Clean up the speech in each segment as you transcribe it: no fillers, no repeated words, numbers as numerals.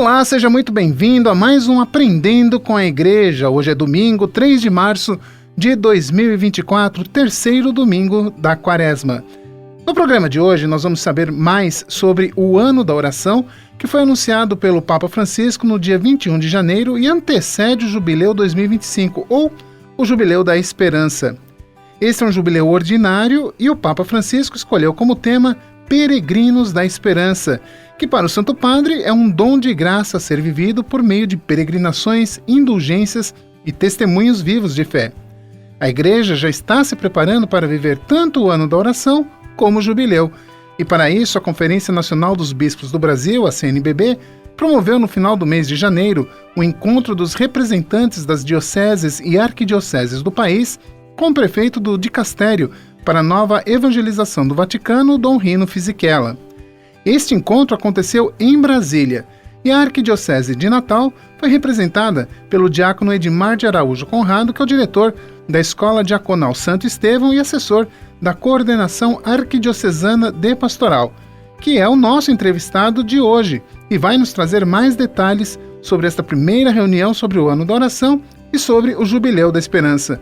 Olá, seja muito bem-vindo a mais um Aprendendo com a Igreja. Hoje é domingo, 3 de março de 2024, terceiro domingo da Quaresma. No programa de hoje, nós vamos saber mais sobre o Ano da Oração, que foi anunciado pelo Papa Francisco no dia 21 de janeiro e antecede o Jubileu 2025, ou o Jubileu da Esperança. Este é um jubileu ordinário e o Papa Francisco escolheu como tema Peregrinos da Esperança, que para o Santo Padre é um dom de graça a ser vivido por meio de peregrinações, indulgências e testemunhos vivos de fé. A Igreja já está se preparando para viver tanto o Ano da Oração como o Jubileu, e para isso a Conferência Nacional dos Bispos do Brasil, a CNBB, promoveu no final do mês de janeiro o encontro dos representantes das dioceses e arquidioceses do país com o prefeito do Dicastério para a nova evangelização do Vaticano, Dom Rino Fisichella. Este encontro aconteceu em Brasília e a Arquidiocese de Natal foi representada pelo diácono Edmar de Araújo Conrado, que é o diretor da Escola Diaconal Santo Estevão e assessor da Coordenação Arquidiocesana de Pastoral, que é o nosso entrevistado de hoje e vai nos trazer mais detalhes sobre esta primeira reunião sobre o Ano da Oração e sobre o Jubileu da Esperança.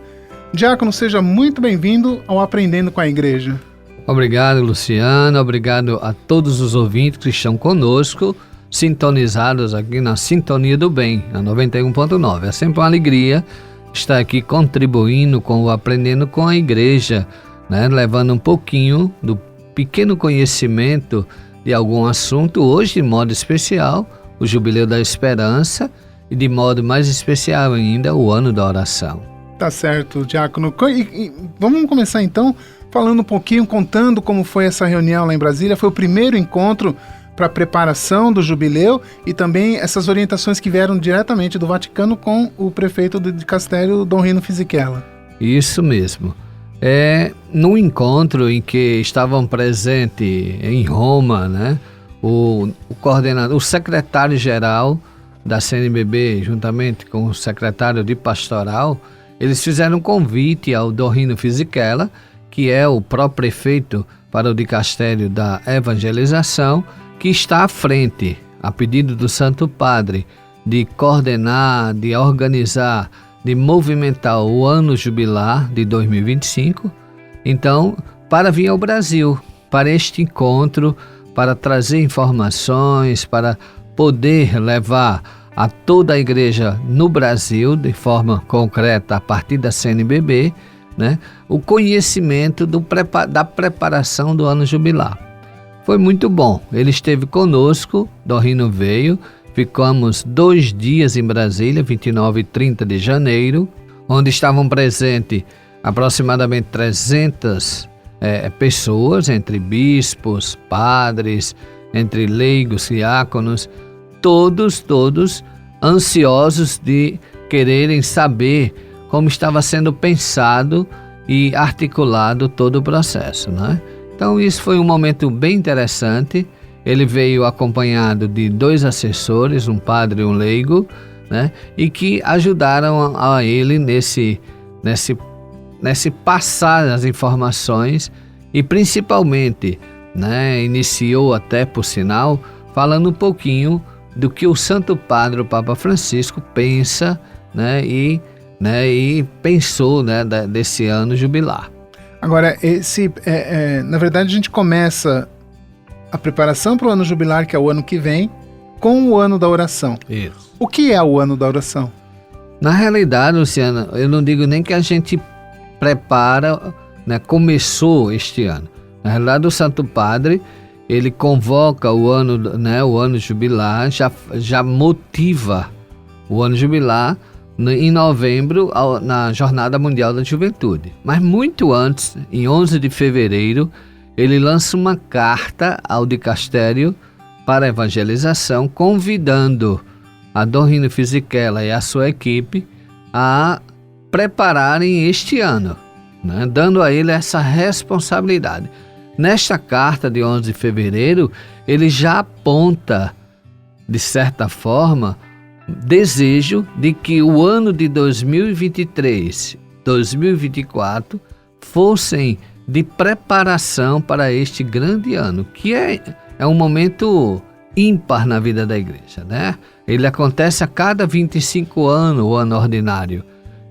Diácono, seja muito bem-vindo ao Aprendendo com a Igreja. Obrigado, Luciano. Obrigado a todos os ouvintes que estão conosco, sintonizados aqui na Sintonia do Bem, na 91.9. É sempre uma alegria estar aqui contribuindo com o Aprendendo com a Igreja, né? Levando um pouquinho do pequeno conhecimento de algum assunto, hoje de modo especial, o Jubileu da Esperança e de modo mais especial ainda, o Ano da Oração. Tá certo, diácono. E vamos começar então falando um pouquinho, contando como foi essa reunião lá em Brasília. Foi o primeiro encontro para a preparação do jubileu e também essas orientações que vieram diretamente do Vaticano com o prefeito do Dicastério, Dom Rino Fisichella. Isso mesmo. No encontro em que estavam presentes em Roma, né, o coordenador, o secretário-geral da CNBB, juntamente com o secretário de Pastoral, eles fizeram um convite ao Dom Rino Fisichella, que é o pró-prefeito para o Dicastério da Evangelização, que está à frente, a pedido do Santo Padre, de coordenar, de organizar, de movimentar o ano jubilar de 2025. Então, para vir ao Brasil, para este encontro, para trazer informações, para poder levar a toda a igreja no Brasil, de forma concreta, a partir da CNBB, né, o conhecimento da preparação do ano jubilar. Foi muito bom. Ele esteve conosco, Dom Rino veio, ficamos 2 dias em Brasília, 29 e 30 de janeiro, onde estavam presentes aproximadamente 300 pessoas, entre bispos, padres, entre leigos, diáconos, todos ansiosos de quererem saber como estava sendo pensado e articulado todo o processo, né? Então isso foi um momento bem interessante. Ele veio acompanhado de 2 assessores, um padre e um leigo, né? E que ajudaram a ele nesse passar as informações e principalmente, né, iniciou até, por sinal, falando um pouquinho do que o Santo Padre, o Papa Francisco, pensa, né, e pensou, né, desse ano jubilar. Agora, na verdade, a gente começa a preparação para o ano jubilar, que é o ano que vem, com o Ano da Oração. Isso. O que é o Ano da Oração? Na realidade, Luciana, eu não digo nem que a gente prepara, né, começou este ano. Na realidade, o Santo Padre, ele convoca o ano jubilar, já motiva o ano jubilar em novembro, na Jornada Mundial da Juventude. Mas muito antes, em 11 de fevereiro, ele lança uma carta ao Dicastério para a Evangelização, convidando a Dom Rino Fisichella e a sua equipe a prepararem este ano, né, dando a ele essa responsabilidade. Nesta carta de 11 de fevereiro, ele já aponta, de certa forma, desejo de que o ano de 2023, 2024 fossem de preparação para este grande ano, que é um momento ímpar na vida da igreja, né? Ele acontece a cada 25 anos, o ano ordinário.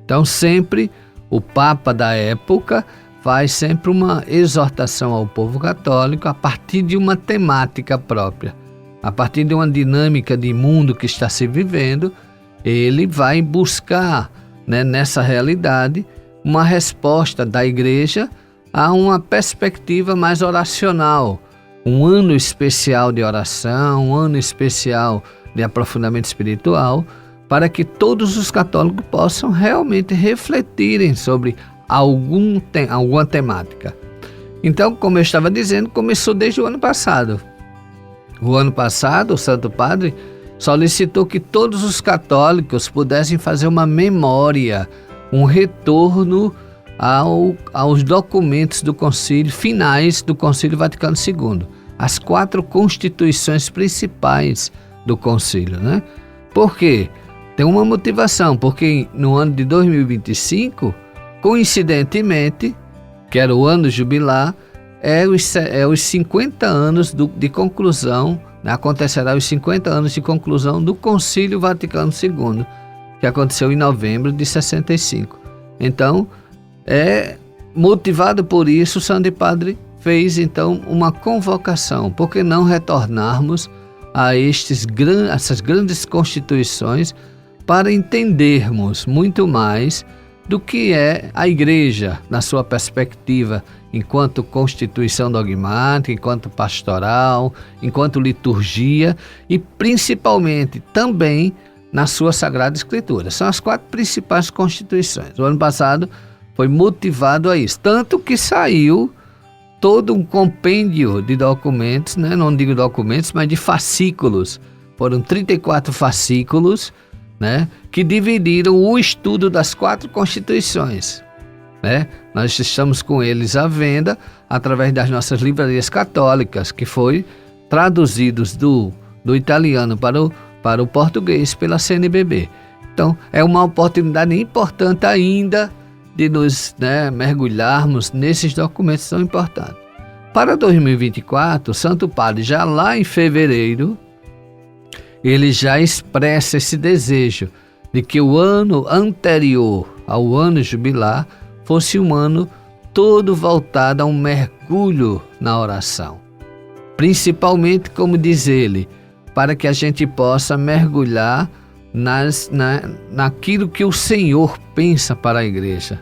Então sempre o Papa da época faz sempre uma exortação ao povo católico a partir de uma temática própria, a partir de uma dinâmica de mundo que está se vivendo. Ele vai buscar, né, nessa realidade uma resposta da igreja a uma perspectiva mais oracional, um ano especial de oração, um ano especial de aprofundamento espiritual, para que todos os católicos possam realmente refletirem sobre alguma temática. Então, como eu estava dizendo, começou desde o ano passado. O ano passado, o Santo Padre solicitou que todos os católicos pudessem fazer uma memória, um retorno aos documentos do concílio, finais do Concílio Vaticano II, as 4 constituições principais do concílio, né? Por quê? Tem uma motivação, porque no ano de 2025, coincidentemente, que era o ano jubilar, é os 50 anos de conclusão, né? Acontecerá os 50 anos de conclusão do Concílio Vaticano II, que aconteceu em novembro de 65. Então, motivado por isso, o Santo Padre fez então uma convocação. Por que não retornarmos a essas grandes constituições para entendermos muito mais do que é a Igreja na sua perspectiva, enquanto constituição dogmática, enquanto pastoral, enquanto liturgia e principalmente também na sua Sagrada Escritura. São as 4 principais constituições. O ano passado foi motivado a isso, tanto que saiu todo um compêndio de documentos, né? Não digo documentos, mas de fascículos. Foram 34 fascículos, né? Que dividiram o estudo das 4 constituições, né? Nós estamos com eles à venda através das nossas livrarias católicas, que foi traduzidos do italiano para o português pela CNBB. Então, é uma oportunidade importante ainda de nos, né, mergulharmos nesses documentos tão importantes. Para 2024, o Santo Padre, já lá em fevereiro, ele já expressa esse desejo de que o ano anterior ao ano jubilar fosse um ano todo voltado a um mergulho na oração. Principalmente, como diz ele, para que a gente possa mergulhar naquilo que o Senhor pensa para a igreja,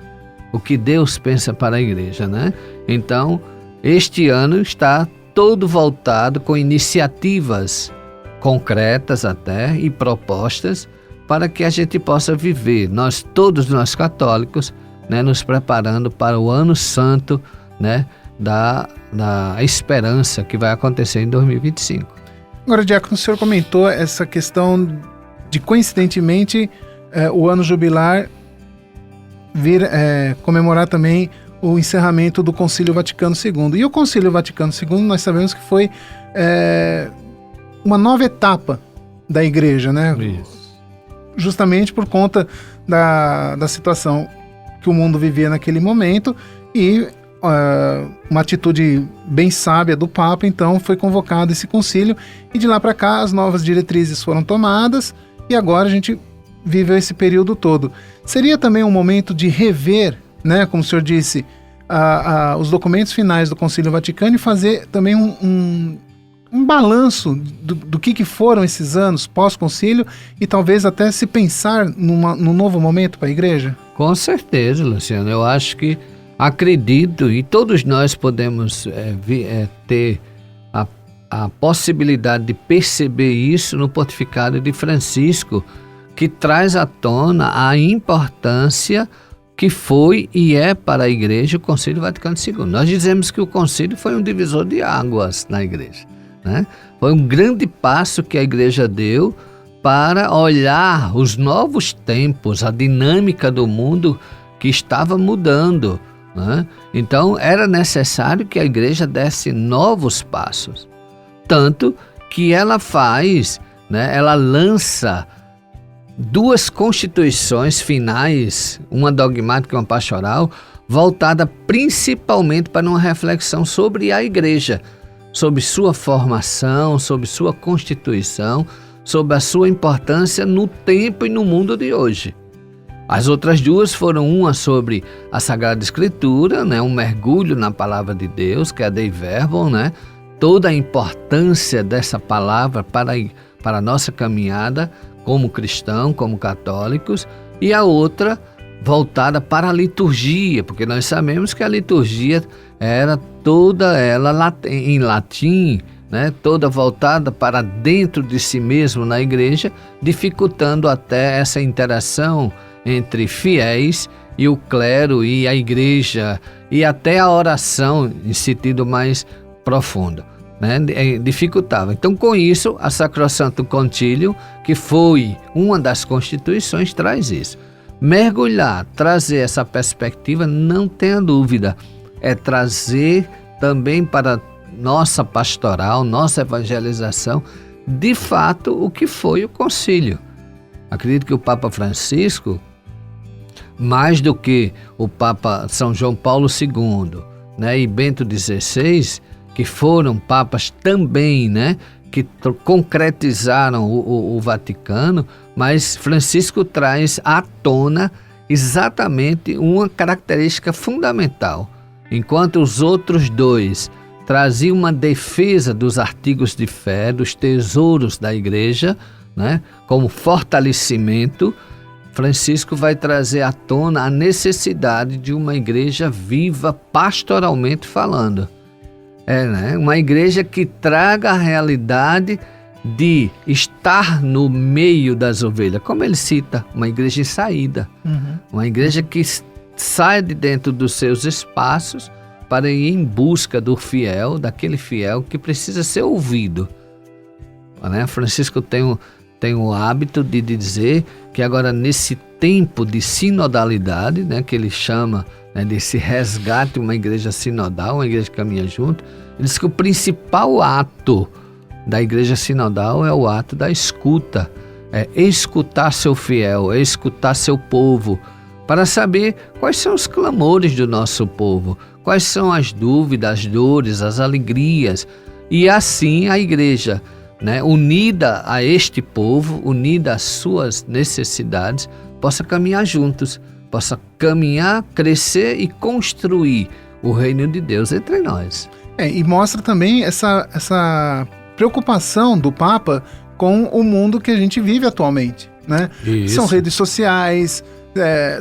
o que Deus pensa para a igreja, né? Então, este ano está todo voltado com iniciativas concretas até e propostas para que a gente possa viver, todos nós católicos, né, nos preparando para o ano santo, né, da esperança que vai acontecer em 2025. Agora, Diácono, o senhor comentou essa questão de, coincidentemente, o ano jubilar vir comemorar também o encerramento do Concílio Vaticano II. E o Concílio Vaticano II, nós sabemos que foi uma nova etapa da Igreja, né? Isso. Justamente por conta da situação que o mundo vivia naquele momento e uma atitude bem sábia do Papa, então foi convocado esse concílio e de lá para cá as novas diretrizes foram tomadas e agora a gente viveu esse período todo. Seria também um momento de rever, né, como o senhor disse, os documentos finais do Concílio Vaticano e fazer também um balanço do que foram esses anos pós-concílio e talvez até se pensar num novo momento para a Igreja? Com certeza, Luciano. Eu acho que acredito, e todos nós podemos ter a possibilidade de perceber isso no pontificado de Francisco, que traz à tona a importância que foi e é para a Igreja o Concílio Vaticano II. Nós dizemos que o concílio foi um divisor de águas na Igreja, né? Foi um grande passo que a Igreja deu para olhar os novos tempos, a dinâmica do mundo que estava mudando, né? Então era necessário que a Igreja desse novos passos, tanto que ela faz, né, ela lança 2 constituições finais, uma dogmática e uma pastoral, voltada principalmente para uma reflexão sobre a Igreja, sobre sua formação, sobre sua constituição, sobre a sua importância no tempo e no mundo de hoje. As outras duas foram uma sobre a Sagrada Escritura, né, um mergulho na Palavra de Deus, que é a Dei Verbum, né, toda a importância dessa palavra para a nossa caminhada como cristão, como católicos, e a outra voltada para a liturgia, porque nós sabemos que a liturgia era toda ela em latim, né, toda voltada para dentro de si mesmo na igreja, dificultando até essa interação entre fiéis e o clero e a igreja, e até a oração em sentido mais profundo, né, dificultava. Então, com isso, a Sacrosanto Concílio, que foi uma das constituições, traz isso. Mergulhar, trazer essa perspectiva, não tenha dúvida, é trazer também para nossa pastoral, nossa evangelização, de fato, o que foi o concílio. Acredito que o Papa Francisco, mais do que o Papa São João Paulo II, né, e Bento XVI, que foram papas também, né, que concretizaram o Vaticano, mas Francisco traz à tona exatamente uma característica fundamental. Enquanto os outros dois traziam uma defesa dos artigos de fé, dos tesouros da igreja, né, como fortalecimento, Francisco vai trazer à tona a necessidade de uma igreja viva pastoralmente falando. Uma igreja que traga a realidade de estar no meio das ovelhas, como ele cita, uma igreja em saída, uma igreja que sai de dentro dos seus espaços para ir em busca do fiel, daquele fiel que precisa ser ouvido. Francisco tem o hábito de dizer que agora nesse tempo de sinodalidade, né, que ele chama, né, desse resgate, uma igreja sinodal, uma igreja que caminha junto, ele diz que o principal ato da igreja sinodal é o ato da escuta, é escutar seu fiel, é escutar seu povo, para saber quais são os clamores do nosso povo, quais são as dúvidas, as dores, as alegrias, e assim a igreja, né, unida a este povo, unida às suas necessidades, possa caminhar juntos, possa caminhar, crescer e construir o reino de Deus entre nós. E mostra também essa preocupação do Papa com o mundo que a gente vive atualmente, né? São redes sociais,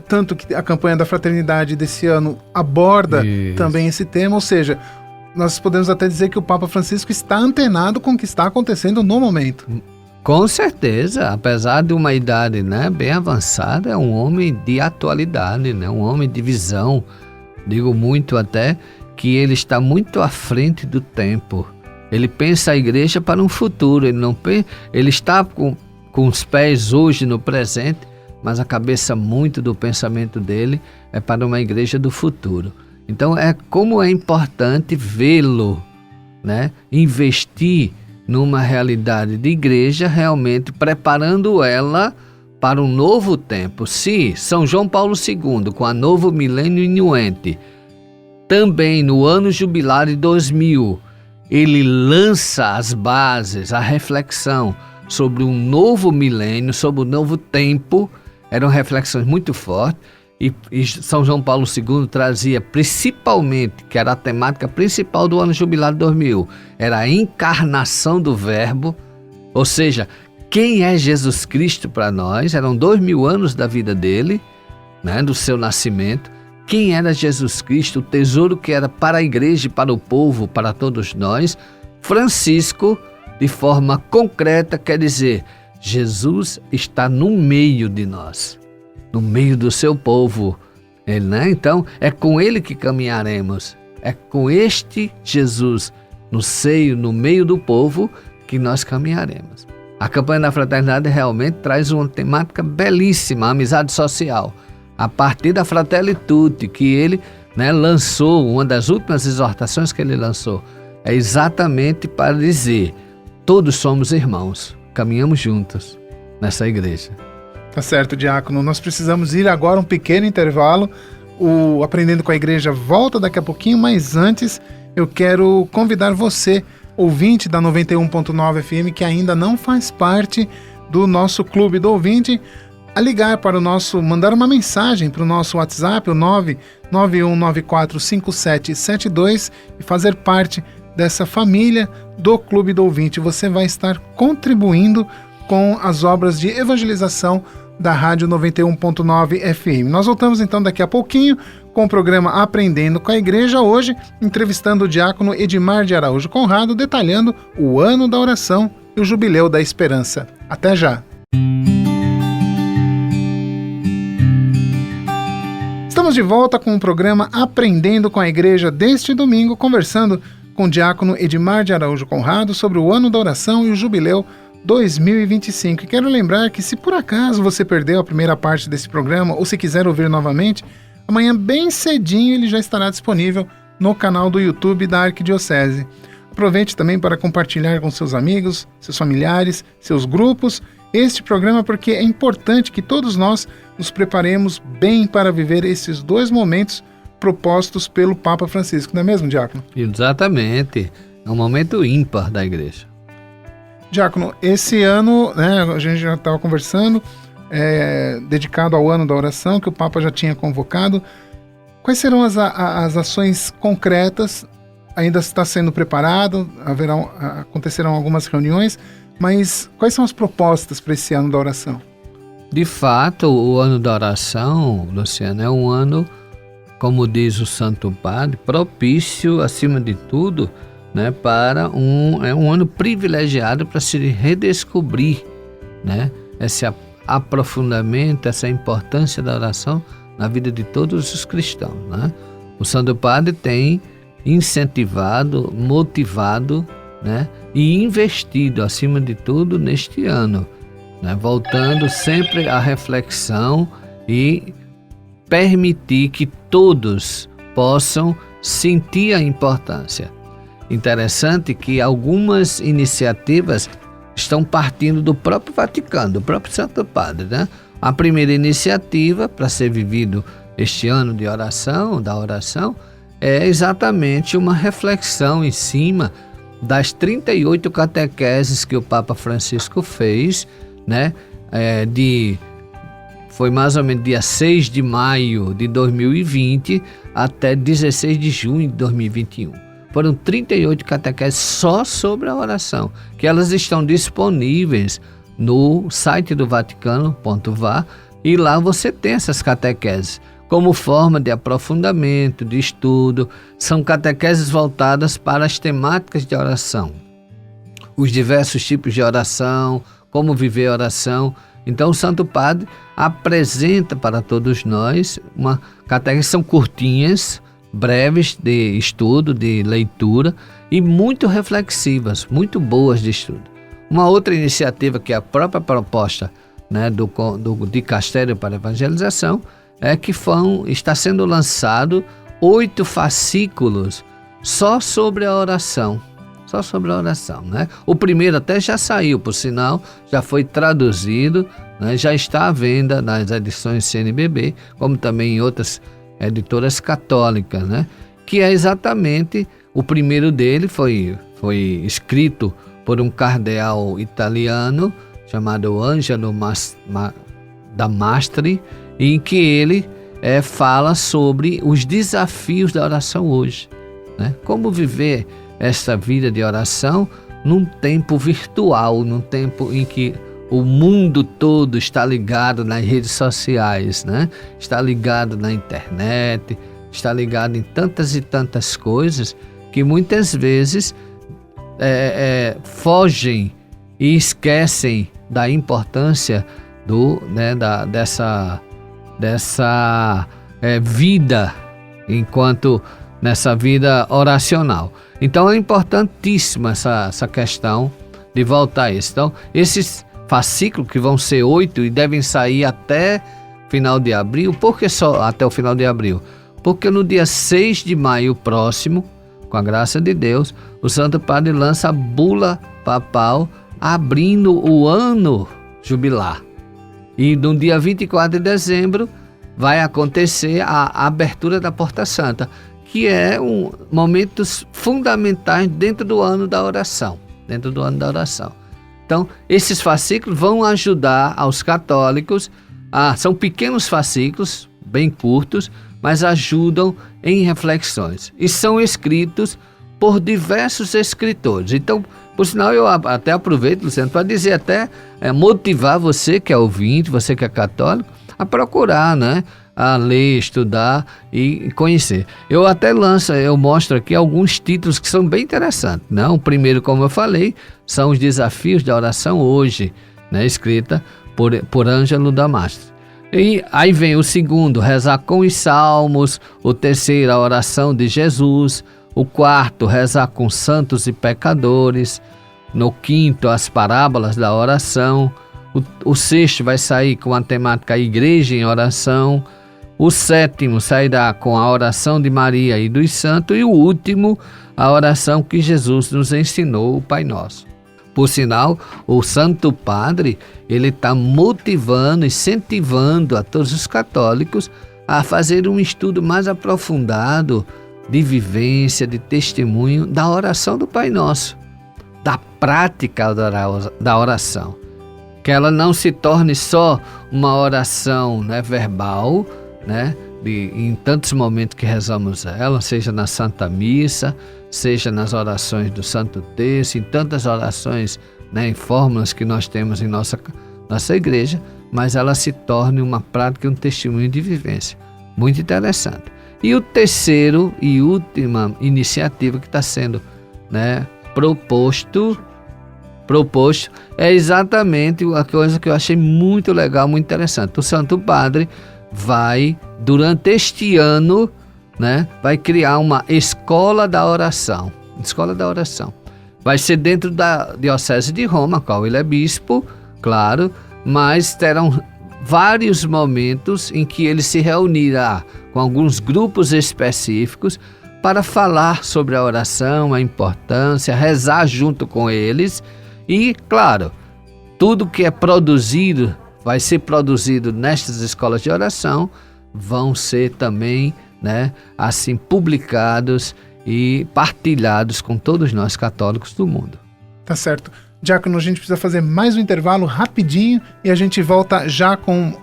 tanto que a campanha da fraternidade desse ano aborda também esse tema, ou seja, nós podemos até dizer que o Papa Francisco está antenado com o que está acontecendo no momento. Com certeza, apesar de uma idade, né, bem avançada, é um homem de atualidade, né, um homem de visão. Digo muito até que ele está muito à frente do tempo. Ele pensa a igreja para um futuro, ele está com os pés hoje no presente, mas a cabeça muito do pensamento dele é para uma igreja do futuro. Então como é importante vê-lo, né, investir numa realidade de igreja, realmente preparando ela para um novo tempo. Se São João Paulo II, com a Novo Milênio Inuente, também no ano jubilar de 2000, ele lança as bases, a reflexão sobre um novo milênio, sobre um novo tempo, eram reflexões muito fortes, e São João Paulo II trazia principalmente, que era a temática principal do ano jubilar de 2000, era a encarnação do Verbo, ou seja, quem é Jesus Cristo para nós, eram 2000 anos da vida dele, né, do seu nascimento, quem era Jesus Cristo, o tesouro que era para a igreja e para o povo, para todos nós. Francisco, de forma concreta, quer dizer, Jesus está no meio de nós, no meio do seu povo. Então, é com ele que caminharemos, é com este Jesus no seio, no meio do povo, que nós caminharemos. A campanha da fraternidade realmente traz uma temática belíssima, a amizade social, a partir da Fratelli Tutti, que ele, né, lançou, uma das últimas exortações que ele lançou, é exatamente para dizer, todos somos irmãos, caminhamos juntos nessa igreja. Tá certo, diácono. Nós precisamos ir agora um pequeno intervalo. O Aprendendo com a Igreja volta daqui a pouquinho, mas antes eu quero convidar você ouvinte da 91.9 FM que ainda não faz parte do nosso clube do ouvinte, a ligar para mandar uma mensagem para o nosso WhatsApp, o 991945772, e fazer parte dessa família do Clube do Ouvinte. Você vai estar contribuindo com as obras de evangelização da Rádio 91.9 FM. Nós voltamos então daqui a pouquinho com o programa Aprendendo com a Igreja, hoje entrevistando o diácono Edmar de Araújo Conrado, detalhando o ano da oração e o jubileu da esperança. Até já! Estamos de volta com o programa Aprendendo com a Igreja deste domingo, conversando com o diácono Edmar de Araújo Conrado sobre o ano da oração e o jubileu 2025. E quero lembrar que, se por acaso você perdeu a primeira parte desse programa ou se quiser ouvir novamente, amanhã bem cedinho ele já estará disponível no canal do YouTube da Arquidiocese. Aproveite também para compartilhar com seus amigos, seus familiares, seus grupos este programa, porque é importante que todos nós nos preparemos bem para viver esses 2 momentos propostos pelo Papa Francisco, não é mesmo, diácono? Exatamente, é um momento ímpar da igreja. Diácono, esse ano, né, a gente já estava conversando, dedicado ao ano da oração, que o Papa já tinha convocado. Quais serão as ações concretas? Ainda está sendo preparado, acontecerão algumas reuniões, mas quais são as propostas para esse ano da oração? De fato, o ano da oração, Luciano, é um ano, como diz o Santo Padre, propício, acima de tudo, né, é um ano privilegiado para se redescobrir, né, esse aprofundamento, essa importância da oração na vida de todos os cristãos, né? O Santo Padre tem incentivado, motivado, né, e investido, acima de tudo, neste ano, né, voltando sempre à reflexão e permitir que todos possam sentir a importância. Interessante que algumas iniciativas estão partindo do próprio Vaticano, do próprio Santo Padre, né? A primeira iniciativa para ser vivido este ano de oração, da oração, é exatamente uma reflexão em cima das 38 catequeses que o Papa Francisco fez, né? Foi mais ou menos dia 6 de maio de 2020 até 16 de junho de 2021. Foram 38 catequeses só sobre a oração, que elas estão disponíveis no site do Vaticano.va, e lá você tem essas catequeses como forma de aprofundamento, de estudo. São catequeses voltadas para as temáticas de oração, os diversos tipos de oração, como viver a oração. Então o Santo Padre apresenta para todos nós uma catequese, são curtinhas, breves de estudo, de leitura e muito reflexivas, muito boas de estudo. Uma outra iniciativa que é a própria proposta, né, do Dicastério para a Evangelização é que está sendo lançado 8 fascículos só sobre a oração. Só sobre a oração, né? O primeiro até já saiu, por sinal, já foi traduzido, né? Já está à venda nas edições CNBB, como também em outras editoras católicas, né? Que é exatamente, o primeiro dele foi escrito por um cardeal italiano chamado Angelo Damastri, em que ele fala sobre os desafios da oração hoje, né? Como viver essa vida de oração num tempo virtual, num tempo em que o mundo todo está ligado nas redes sociais, né? Está ligado na internet, está ligado em tantas e tantas coisas que muitas vezes fogem e esquecem da importância dessa vida, enquanto nessa vida oracional. Então é importantíssima essa questão de voltar a isso. Então, esses fascículos, que vão ser 8 e devem sair até final de abril. Por que só até o final de abril? Porque no dia 6 de maio próximo, com a graça de Deus, o Santo Padre lança a bula papal abrindo o ano jubilar. E no dia 24 de dezembro vai acontecer a abertura da Porta Santa, que é momentos fundamentais dentro do ano da oração. Então, esses fascículos vão ajudar aos católicos, são pequenos fascículos, bem curtos, mas ajudam em reflexões. E são escritos por diversos escritores. Então, por sinal, eu até aproveito, Luciano, para dizer até, motivar você que é ouvinte, você que é católico, a procurar, né? A ler, estudar e conhecer. Eu mostro aqui alguns títulos que são bem interessantes, né? O primeiro, como eu falei, são os Desafios da Oração Hoje, né? Escrita por Ângelo Damasio. E aí vem o segundo, Rezar com os Salmos. O terceiro, a Oração de Jesus. O quarto, Rezar com Santos e Pecadores. No quinto, as Parábolas da Oração. O sexto vai sair com a temática Igreja em Oração. O sétimo sairá com a oração de Maria e dos santos. E o último, a oração que Jesus nos ensinou, o Pai Nosso. Por sinal, o Santo Padre, ele está motivando, incentivando a todos os católicos a fazer um estudo mais aprofundado de vivência, de testemunho da oração do Pai Nosso, da prática da oração. Que ela não se torne só uma oração, né, verbal, né, em tantos momentos que rezamos ela, seja na Santa Missa, seja nas orações do Santo Terço, em tantas orações, né, em fórmulas que nós temos em nossa igreja, mas ela se torne uma prática e um testemunho de vivência. Muito interessante. E o terceiro e última iniciativa que está sendo, né, proposto é exatamente a coisa que eu achei muito legal, muito interessante. O Santo Padre vai, durante este ano, né, vai criar uma escola da oração. Vai ser dentro da Diocese de Roma, qual ele é bispo, claro, mas terão vários momentos em que ele se reunirá com alguns grupos específicos para falar sobre a oração, a importância, rezar junto com eles e, claro, tudo que é produzido, vai ser produzido nestas escolas de oração, vão ser também, né, assim, publicados e partilhados com todos nós católicos do mundo. Tá certo. Diácono, a gente precisa fazer mais um intervalo rapidinho e a gente volta já com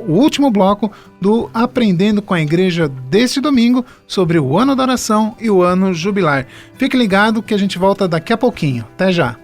o último bloco do Aprendendo com a Igreja deste domingo sobre o ano da oração e o ano jubilar. Fique ligado que a gente volta daqui a pouquinho. Até já!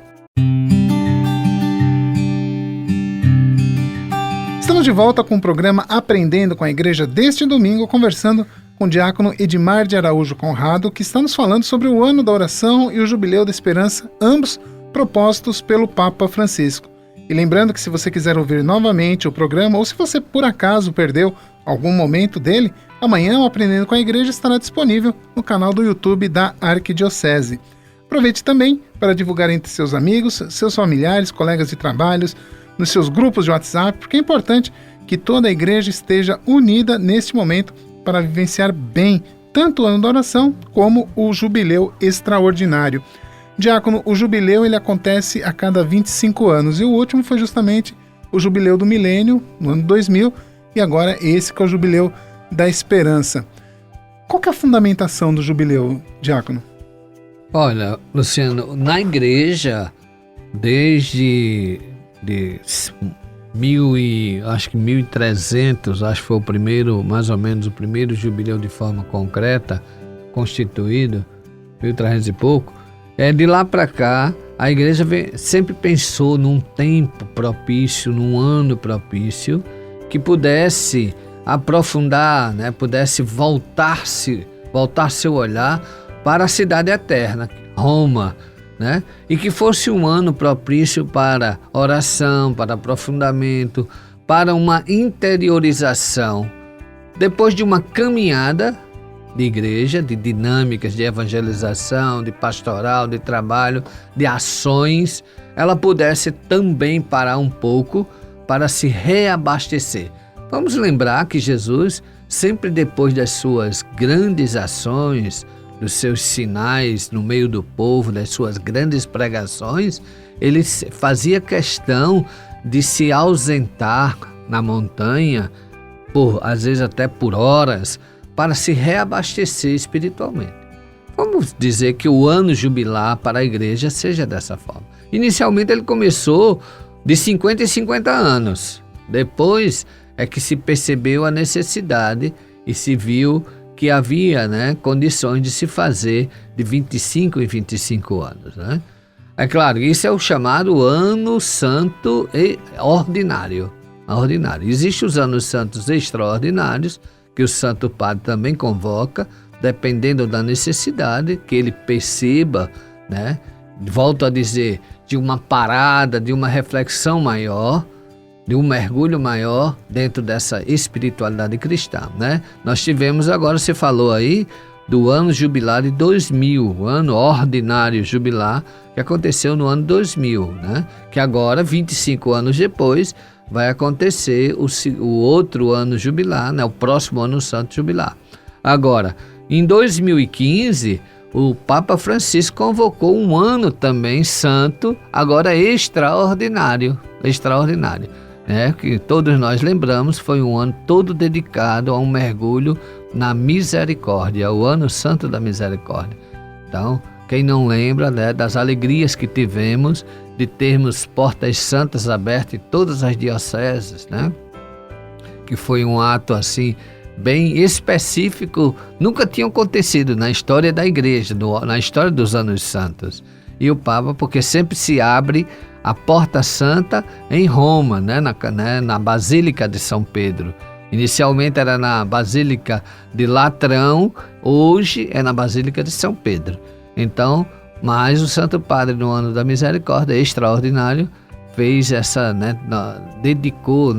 Estamos de volta com o programa Aprendendo com a Igreja deste domingo, conversando com o diácono Edmar de Araújo Conrado, que está nos falando sobre o ano da oração e o Jubileu da Esperança, ambos propostos pelo Papa Francisco. E lembrando que se você quiser ouvir novamente o programa, ou se você por acaso perdeu algum momento dele, amanhã o Aprendendo com a Igreja estará disponível no canal do YouTube da Arquidiocese. Aproveite também para divulgar entre seus amigos, seus familiares, colegas de trabalhos, nos seus grupos de WhatsApp, porque é importante que toda a igreja esteja unida neste momento para vivenciar bem tanto o ano da oração como o jubileu extraordinário. Diácono, o jubileu ele acontece a cada 25 anos e o último foi justamente o jubileu do milênio, no ano 2000, e agora esse que é o jubileu da esperança. Qual que é a fundamentação do jubileu, diácono? Olha, Luciano, na igreja, desde acho que 1300, acho que foi o primeiro, mais ou menos o primeiro jubileu de forma concreta, constituído, 1300 e pouco, de lá para cá, a igreja sempre pensou num tempo propício, num ano propício, que pudesse aprofundar, né, pudesse voltar seu olhar para a cidade eterna, Roma, né? E que fosse um ano propício para oração, para aprofundamento, para uma interiorização. Depois de uma caminhada de igreja, de dinâmicas de evangelização, de pastoral, de trabalho, de ações, ela pudesse também parar um pouco para se reabastecer. Vamos lembrar que Jesus, sempre depois das suas grandes ações, dos seus sinais no meio do povo, das suas grandes pregações, ele fazia questão de se ausentar na montanha, às vezes até por horas, para se reabastecer espiritualmente. Vamos dizer que o ano jubilar para a igreja seja dessa forma. Inicialmente ele começou de 50 em 50 anos. Depois é que se percebeu a necessidade e se viu que havia, condições de se fazer de 25 em 25 anos. É claro, isso é o chamado Ano Santo Ordinário. Existem os Anos Santos Extraordinários, que o Santo Padre também convoca, dependendo da necessidade, que ele perceba, volto a dizer, de uma parada, de uma reflexão maior, de um mergulho maior dentro dessa espiritualidade cristã. Nós tivemos agora, você falou aí, do ano jubilar de 2000, o ano ordinário jubilar, que aconteceu no ano 2000, que agora, 25 anos depois, vai acontecer o outro ano jubilar, o próximo ano santo jubilar. Agora, em 2015, o Papa Francisco convocou um ano também santo, agora extraordinário, que todos nós lembramos, foi um ano todo dedicado a um mergulho na misericórdia, o ano santo da misericórdia. Então, quem não lembra das alegrias que tivemos de termos portas santas abertas em todas as dioceses, que foi um ato assim bem específico, nunca tinha acontecido na história da igreja, na história dos anos santos. E o Papa, porque sempre se abre a porta santa em Roma, na Basílica de São Pedro. Inicialmente era na Basílica de Latrão, hoje é na Basílica de São Pedro. Então, mas o Santo Padre, no ano da misericórdia, extraordinário, fez essa, dedicou,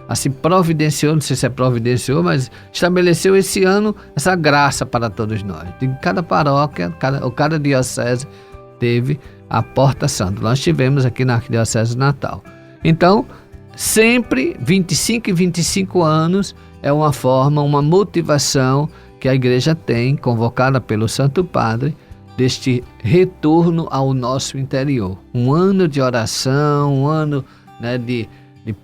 assim, providenciou, não sei se é providenciou, mas estabeleceu esse ano essa graça para todos nós. Em cada paróquia, cada diocese teve a Porta Santa. Nós tivemos aqui na Arquidiocese de Natal. Então, sempre 25 e 25 anos é uma forma, uma motivação que a igreja tem, convocada pelo Santo Padre, deste retorno ao nosso interior. Um ano de oração, um ano de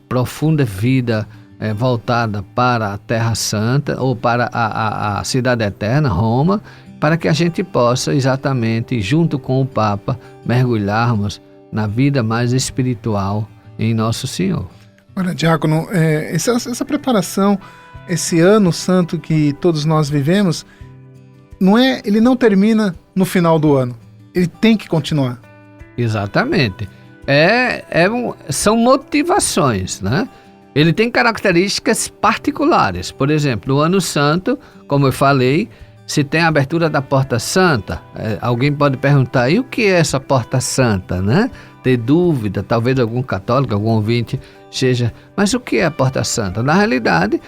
profunda vida voltada para a Terra Santa ou para a Cidade Eterna, Roma, para que a gente possa exatamente, junto com o Papa, mergulharmos na vida mais espiritual em Nosso Senhor. Olha, Diácono, essa preparação, esse ano santo que todos nós vivemos, ele não termina no final do ano, ele tem que continuar. Exatamente. São motivações, Ele tem características particulares. Por exemplo, no Ano Santo, como eu falei, se tem a abertura da Porta Santa, alguém pode perguntar, e o que é essa Porta Santa, Ter dúvida, talvez algum católico, algum ouvinte seja, mas o que é a Porta Santa? Na realidade,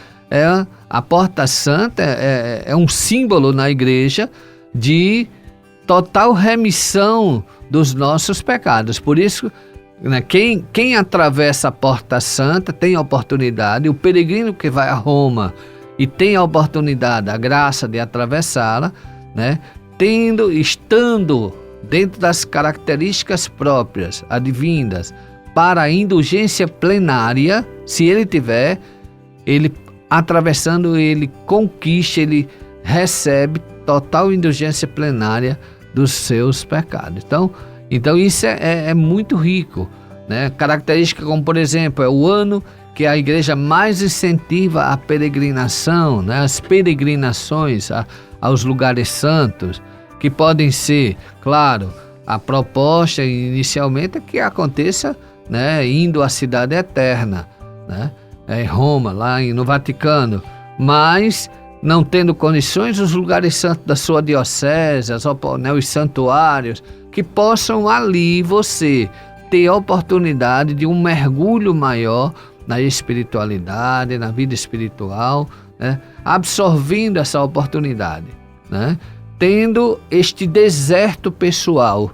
a Porta Santa é um símbolo na igreja de total remissão dos nossos pecados. Por isso, quem atravessa a Porta Santa tem a oportunidade, o peregrino que vai a Roma e tem a oportunidade, a graça de atravessá-la, estando dentro das características próprias, advindas, para a indulgência plenária, se ele tiver, ele atravessando, ele conquista, ele recebe total indulgência plenária dos seus pecados. Então isso é muito rico, Característica como, por exemplo, é o ano que a igreja mais incentiva a peregrinação, as peregrinações aos lugares santos, que podem ser, claro, a proposta inicialmente é que aconteça, indo à Cidade Eterna, em Roma, lá no Vaticano, mas não tendo condições, os lugares santos da sua diocese, os santuários, que possam ali você ter a oportunidade de um mergulho maior na espiritualidade, na vida espiritual, absorvendo essa oportunidade, tendo este deserto pessoal,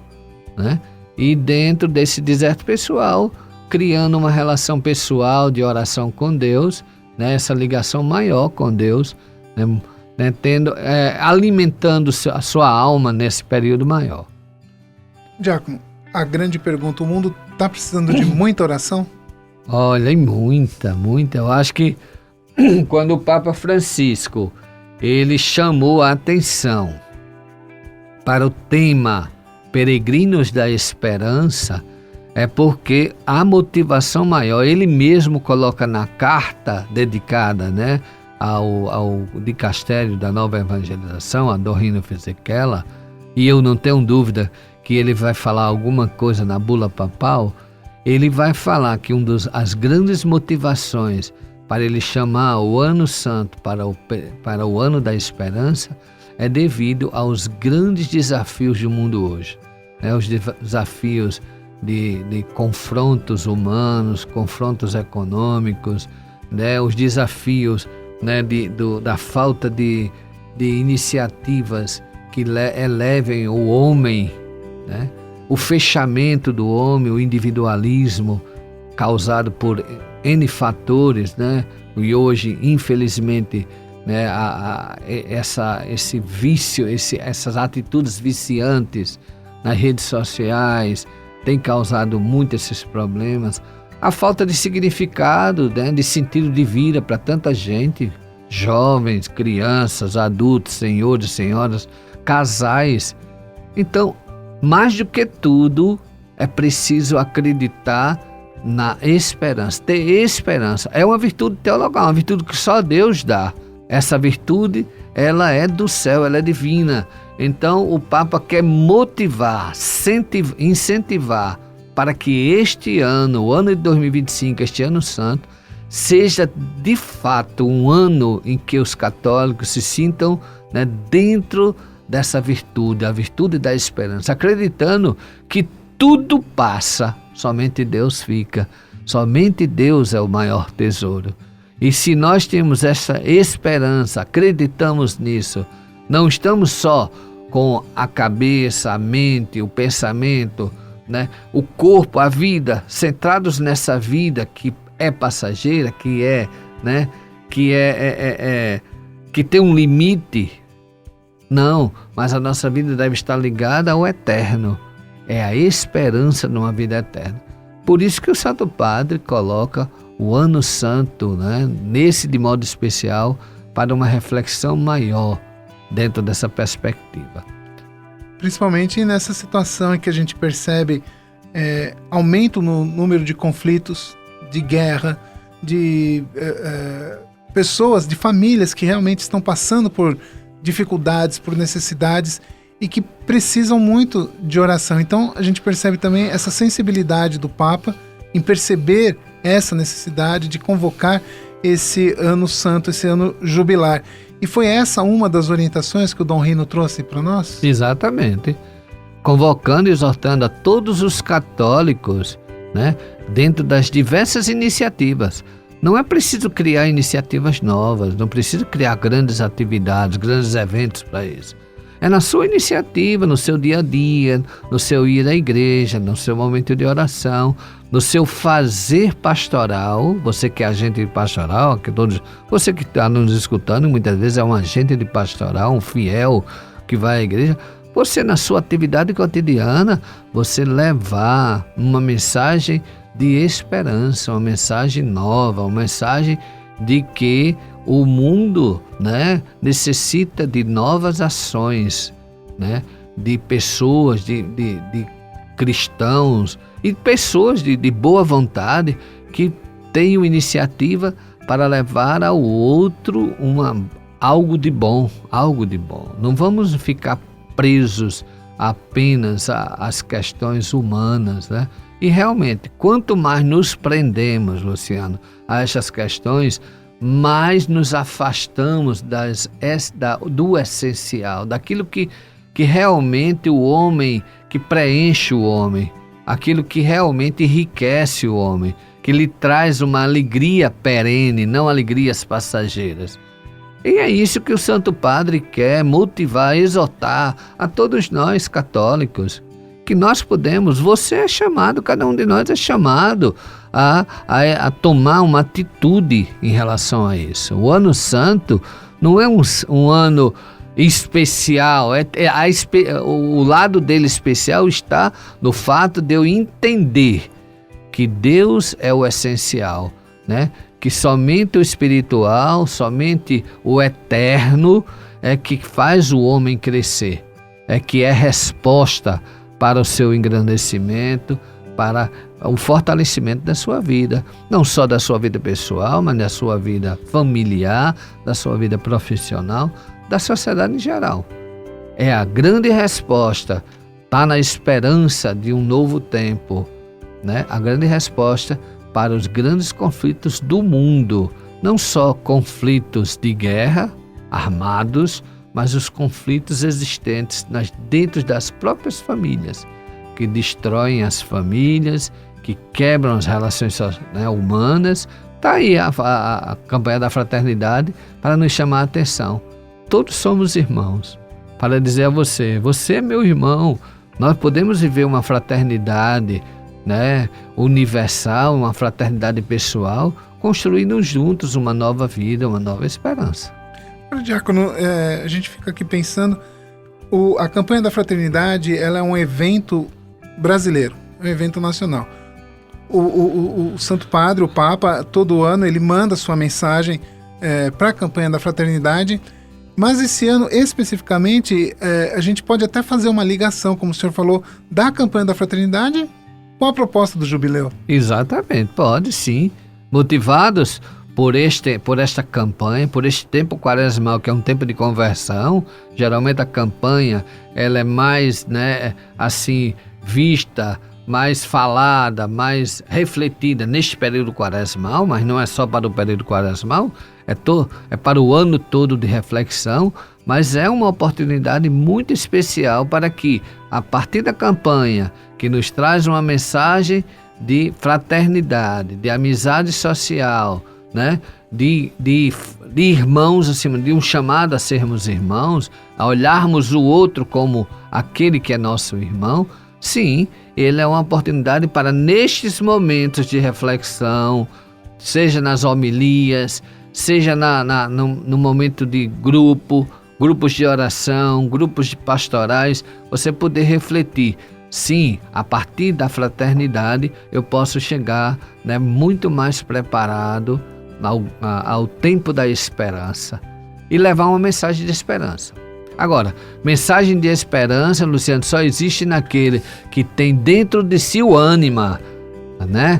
e dentro desse deserto pessoal, criando uma relação pessoal de oração com Deus, essa ligação maior com Deus, alimentando a sua alma nesse período maior. Diácono, a grande pergunta, o mundo está precisando de muita oração? Olha, muita. Eu acho que quando o Papa Francisco ele chamou a atenção para o tema Peregrinos da Esperança, é porque a motivação maior, ele mesmo coloca na carta dedicada, né, ao dicastério da Nova Evangelização, a Dorrino Fisichella, e eu não tenho dúvida que ele vai falar alguma coisa na bula papal. Ele vai falar que as grandes motivações para ele chamar o Ano Santo para o Ano da Esperança é devido aos grandes desafios do mundo hoje, né? Os desafios de confrontos humanos, confrontos econômicos, né? Os desafios, né, da falta de iniciativas que elevem o homem, né? O fechamento do homem, o individualismo causado por N fatores, né? E hoje, infelizmente, né, esse vício, essas atitudes viciantes nas redes sociais tem causado muito esses problemas. A falta de significado, né, de sentido de vida para tanta gente, jovens, crianças, adultos, senhores, senhoras, casais. Então, mais do que tudo, é preciso acreditar na esperança. Ter esperança é uma virtude teologal, uma virtude que só Deus dá. Essa virtude, ela é do céu, ela é divina. Então, o Papa quer motivar, incentivar para que este ano, o ano de 2025, este ano santo, seja de fato um ano em que os católicos se sintam, né, dentro dessa virtude, a virtude da esperança, acreditando que tudo passa, somente Deus fica, somente Deus é o maior tesouro. E se nós temos essa esperança, acreditamos nisso, não estamos só com a cabeça, a mente, o pensamento, né, o corpo, a vida, centrados nessa vida que é passageira, que é, né, que tem um limite. Não, mas a nossa vida deve estar ligada ao eterno. É a esperança numa vida eterna. Por isso que o Santo Padre coloca o Ano Santo, né, nesse de modo especial, para uma reflexão maior dentro dessa perspectiva. Principalmente nessa situação em que a gente percebe aumento no número de conflitos, de guerra, de pessoas, de famílias que realmente estão passando por dificuldades, por necessidades e que precisam muito de oração. Então a gente percebe também essa sensibilidade do Papa em perceber essa necessidade de convocar esse ano santo, esse ano jubilar. E foi essa uma das orientações que o Dom Rino trouxe para nós? Exatamente. Convocando e exortando a todos os católicos, né, dentro das diversas iniciativas. Não é preciso criar iniciativas novas, não precisa criar grandes atividades, grandes eventos para isso. É na sua iniciativa, no seu dia a dia, no seu ir à igreja, no seu momento de oração, no seu fazer pastoral. Você que é agente de pastoral, você que está nos escutando, muitas vezes é um agente de pastoral, um fiel que vai à igreja. Você, na sua atividade cotidiana, você levar uma mensagem de esperança, uma mensagem nova, uma mensagem de que o mundo, né, necessita de novas ações, né, de pessoas, de cristãos e pessoas de boa vontade que tenham iniciativa para levar ao outro algo de bom, algo de bom. Não vamos ficar presos apenas às questões humanas, né? E realmente, quanto mais nos prendemos, Luciano, a essas questões, mais nos afastamos do essencial, daquilo que realmente o homem, que preenche o homem, aquilo que realmente enriquece o homem, que lhe traz uma alegria perene, não alegrias passageiras. E é isso que o Santo Padre quer motivar, exortar a todos nós católicos, que nós podemos, você é chamado, cada um de nós é chamado a tomar uma atitude em relação a isso. O Ano Santo não é um ano especial, o lado dele especial está no fato de eu entender que Deus é o essencial, né? que somente o espiritual, somente o eterno é que faz o homem crescer, é que é resposta para o seu engrandecimento, para o fortalecimento da sua vida, não só da sua vida pessoal, mas da sua vida familiar, da sua vida profissional, da sociedade em geral. É a grande resposta, está na esperança de um novo tempo, né? A grande resposta para os grandes conflitos do mundo, não só conflitos de guerra, armados, mas os conflitos existentes dentro das próprias famílias, que destroem as famílias, que quebram as relações humanas. Está aí a campanha da fraternidade para nos chamar a atenção. Todos somos irmãos, para dizer a você, você é meu irmão. Nós podemos viver uma fraternidade, né, universal, uma fraternidade pessoal, construindo juntos uma nova vida, uma nova esperança. Diácono, a gente fica aqui pensando, a campanha da fraternidade, ela é um evento brasileiro, é um evento nacional. O Santo Padre, o Papa, todo ano ele manda sua mensagem para a campanha da fraternidade, mas esse ano especificamente a gente pode até fazer uma ligação, como o senhor falou, da campanha da fraternidade com a proposta do jubileu. Exatamente, pode sim. Motivados por esta campanha, por este tempo quaresmal, que é um tempo de conversão. Geralmente a campanha ela é mais, assim, vista, mais falada, mais refletida neste período quaresmal, mas não é só para o período quaresmal, é para o ano todo de reflexão, mas é uma oportunidade muito especial para que, a partir da campanha, que nos traz uma mensagem de fraternidade, de amizade social, né? De irmãos, acima de um chamado a sermos irmãos, a olharmos o outro como aquele que é nosso irmão. Sim, ele é uma oportunidade para, nestes momentos de reflexão, seja nas homilias, seja no momento de grupos de oração, grupos de pastorais, você poder refletir. Sim, a partir da fraternidade eu posso chegar, muito mais preparado ao tempo da esperança e levar uma mensagem de esperança. Agora, mensagem de esperança, Luciano, só existe naquele que tem dentro de si o ânima,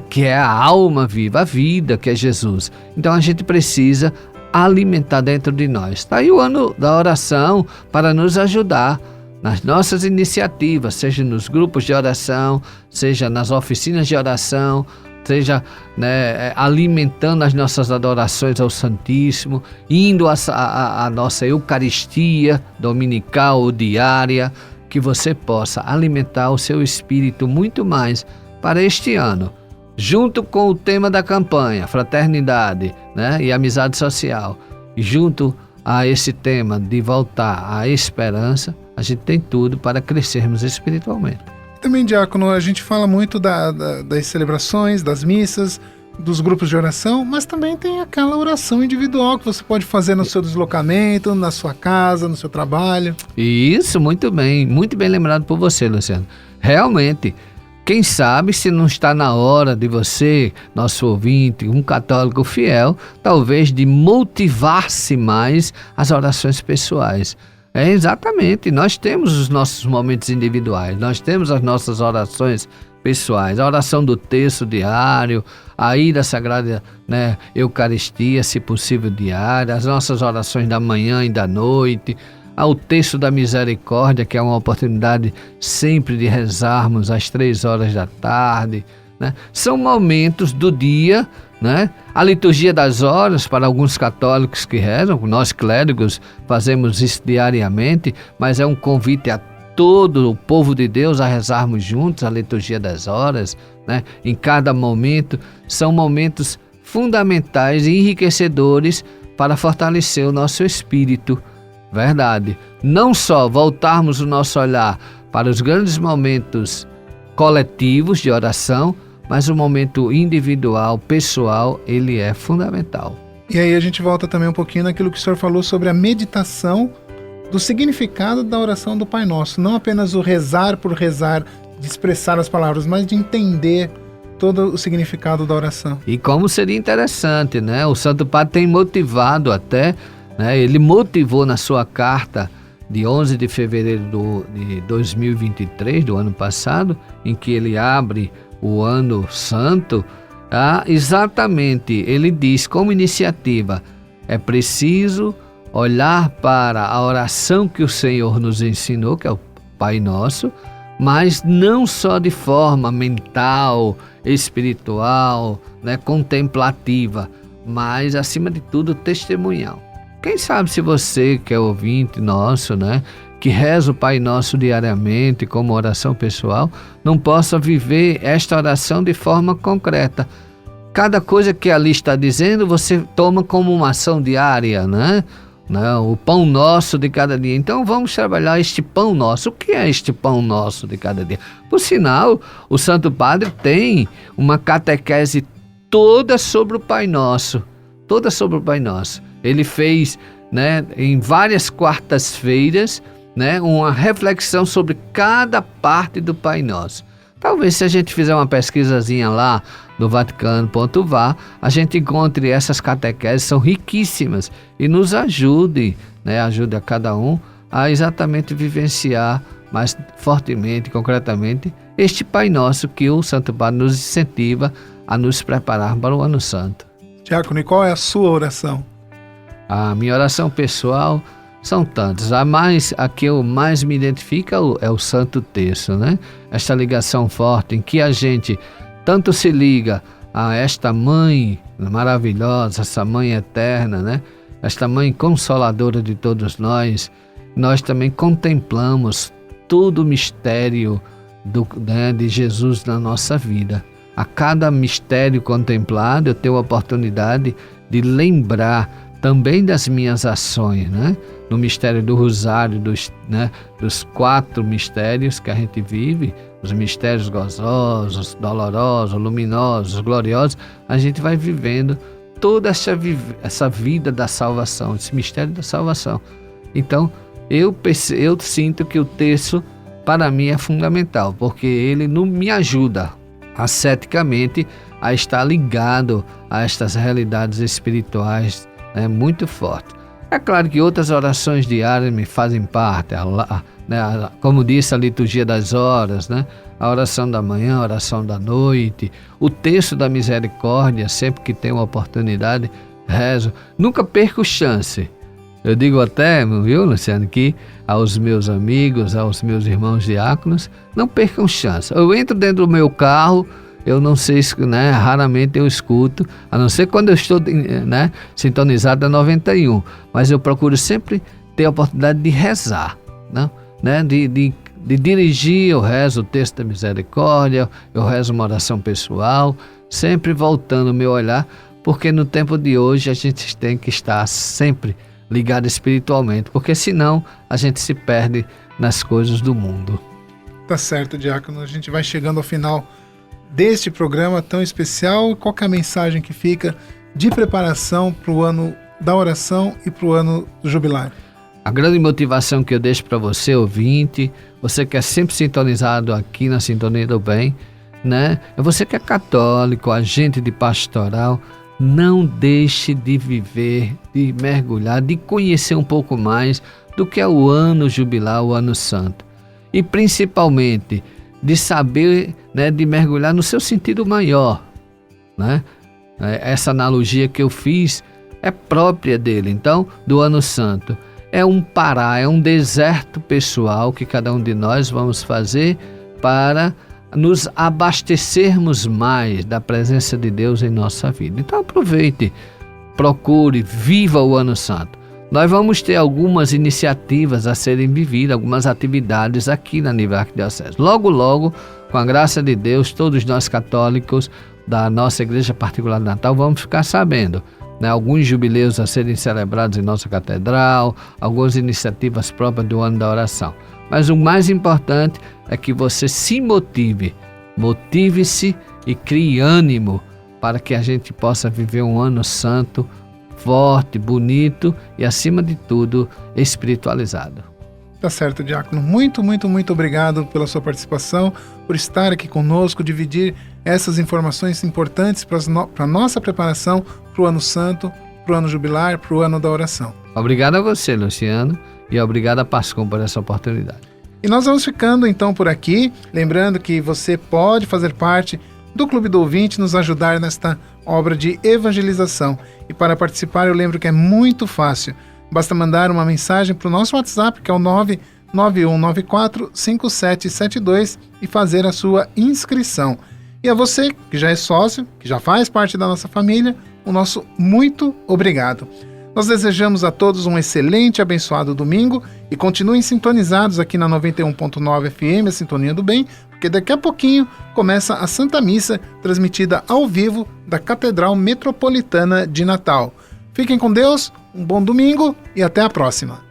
que é a alma viva, a vida, que é Jesus. Então a gente precisa alimentar dentro de nós. Está aí o ano da oração para nos ajudar nas nossas iniciativas, seja nos grupos de oração, seja nas oficinas de oração, seja alimentando as nossas adorações ao Santíssimo, indo à nossa Eucaristia dominical ou diária, que você possa alimentar o seu espírito muito mais para este ano, junto com o tema da campanha, fraternidade, e amizade social, e junto a esse tema de voltar à esperança, a gente tem tudo para crescermos espiritualmente. Também, diácono, a gente fala muito das celebrações, das missas, dos grupos de oração, mas também tem aquela oração individual que você pode fazer no seu deslocamento, na sua casa, no seu trabalho. Isso, muito bem lembrado por você, Luciano. Realmente, quem sabe se não está na hora de você, nosso ouvinte, um católico fiel, talvez de motivar-se mais as orações pessoais. Exatamente, nós temos os nossos momentos individuais, nós temos as nossas orações pessoais, a oração do terço diário, a ida à Sagrada Eucaristia, se possível diária, as nossas orações da manhã e da noite, ao terço da misericórdia, que é uma oportunidade sempre de rezarmos às 3 horas da tarde. São momentos do dia, a liturgia das horas, para alguns católicos que rezam, nós clérigos fazemos isso diariamente, mas é um convite a todo o povo de Deus a rezarmos juntos a liturgia das horas, em cada momento. São momentos fundamentais e enriquecedores para fortalecer o nosso espírito. Verdade. Não só voltarmos o nosso olhar para os grandes momentos coletivos de oração, mas o momento individual, pessoal, ele é fundamental. E aí a gente volta também um pouquinho naquilo que o senhor falou sobre a meditação do significado da oração do Pai Nosso. Não apenas o rezar por rezar, de expressar as palavras, mas de entender todo o significado da oração. E como seria interessante, né? O Santo Padre tem motivado até, né? Ele motivou na sua carta de 11 de fevereiro de 2023, do ano passado, em que ele abre o Ano Santo, exatamente, ele diz como iniciativa: é preciso olhar para a oração que o Senhor nos ensinou, que é o Pai Nosso, mas não só de forma mental, espiritual, né, contemplativa, mas acima de tudo testemunhal. Quem sabe se você, que é ouvinte nosso, né, que reza o Pai Nosso diariamente como oração pessoal, não possa viver esta oração de forma concreta. Cada coisa que ali está dizendo, você toma como uma ação diária, né? O pão nosso de cada dia. Então vamos trabalhar este pão nosso. O que é este pão nosso de cada dia? Por sinal, o Santo Padre tem uma catequese toda sobre o Pai Nosso. Toda sobre o Pai Nosso. Ele fez, né, em várias quartas-feiras, né, uma reflexão sobre cada parte do Pai Nosso. Talvez se a gente fizer uma pesquisazinha lá no Vaticano.va, a gente encontre essas catequeses, são riquíssimas, e nos ajude, né, ajude a cada um a exatamente vivenciar mais fortemente, concretamente, este Pai Nosso que o Santo Padre nos incentiva a nos preparar para o Ano Santo. Diácono, e qual é a sua oração? A minha oração pessoal são tantas. A que eu mais me identifico é o Santo Terço, né? Esta ligação forte em que a gente tanto se liga a esta mãe maravilhosa, essa mãe eterna, né? Esta mãe consoladora de todos nós. Nós também contemplamos todo o mistério de Jesus na nossa vida. A cada mistério contemplado, eu tenho a oportunidade de lembrar também das minhas ações, né? No mistério do Rosário, dos 4 mistérios que a gente vive, os mistérios gozosos, dolorosos, luminosos, gloriosos, a gente vai vivendo toda essa vida da salvação, esse mistério da salvação. Então, eu sinto que o terço, para mim, é fundamental, porque ele não me ajuda asceticamente a estar ligado a estas realidades espirituais, né, muito forte. É claro que outras orações diárias me fazem parte, como disse a liturgia das horas, né, a oração da manhã, a oração da noite, o texto da misericórdia, sempre que tenho uma oportunidade, rezo. Nunca perco chance. Eu digo até, viu, Luciano, que aos meus amigos, aos meus irmãos diáconos, não percam chance. Eu entro dentro do meu carro, eu não sei, né, raramente eu escuto, a não ser quando eu estou, né, sintonizado a 91, mas eu procuro sempre ter a oportunidade de rezar, né, de dirigir, eu rezo o texto da misericórdia, eu rezo uma oração pessoal, sempre voltando o meu olhar, porque no tempo de hoje a gente tem que estar sempre ligado espiritualmente, porque senão a gente se perde nas coisas do mundo. Tá certo, diácono, a gente vai chegando ao final deste programa tão especial. Qual que é a mensagem que fica de preparação para o ano da oração e para o ano do jubilário? A grande motivação que eu deixo para você, ouvinte, você que é sempre sintonizado aqui na Sintonia do Bem, né? Você que é católico, agente de pastoral, não deixe de viver, de mergulhar, de conhecer um pouco mais do que é o ano jubilar, o ano santo. E principalmente de saber, né, de mergulhar no seu sentido maior, né? Essa analogia que eu fiz é própria dele, então, do ano santo. É um parar, é um deserto pessoal que cada um de nós vamos fazer para nos abastecermos mais da presença de Deus em nossa vida. Então aproveite, procure, viva o Ano Santo. Nós vamos ter algumas iniciativas a serem vividas, algumas atividades aqui na nível arquidiocese. Logo, logo, com a graça de Deus, todos nós católicos da nossa Igreja Particular de Natal vamos ficar sabendo, né, alguns jubileus a serem celebrados em nossa catedral, algumas iniciativas próprias do ano da oração. Mas o mais importante é que você se motive-se e crie ânimo para que a gente possa viver um ano santo, forte, bonito e, acima de tudo, espiritualizado. Tá certo, diácono. Muito, muito, muito obrigado pela sua participação, por estar aqui conosco, dividir essas informações importantes para a nossa preparação para o Ano Santo, para o Ano Jubilar, para o Ano da Oração. Obrigado a você, Luciano, e obrigado a Pascom por essa oportunidade. E nós vamos ficando então por aqui, lembrando que você pode fazer parte do Clube do Ouvinte, nos ajudar nesta obra de evangelização. E para participar, eu lembro que é muito fácil. Basta mandar uma mensagem para o nosso WhatsApp, que é o 991945772, e fazer a sua inscrição. E a você, que já é sócio, que já faz parte da nossa família, o nosso muito obrigado. Nós desejamos a todos um excelente e abençoado domingo e continuem sintonizados aqui na 91.9 FM, a Sintonia do Bem, porque daqui a pouquinho começa a Santa Missa, transmitida ao vivo da Catedral Metropolitana de Natal. Fiquem com Deus, um bom domingo e até a próxima.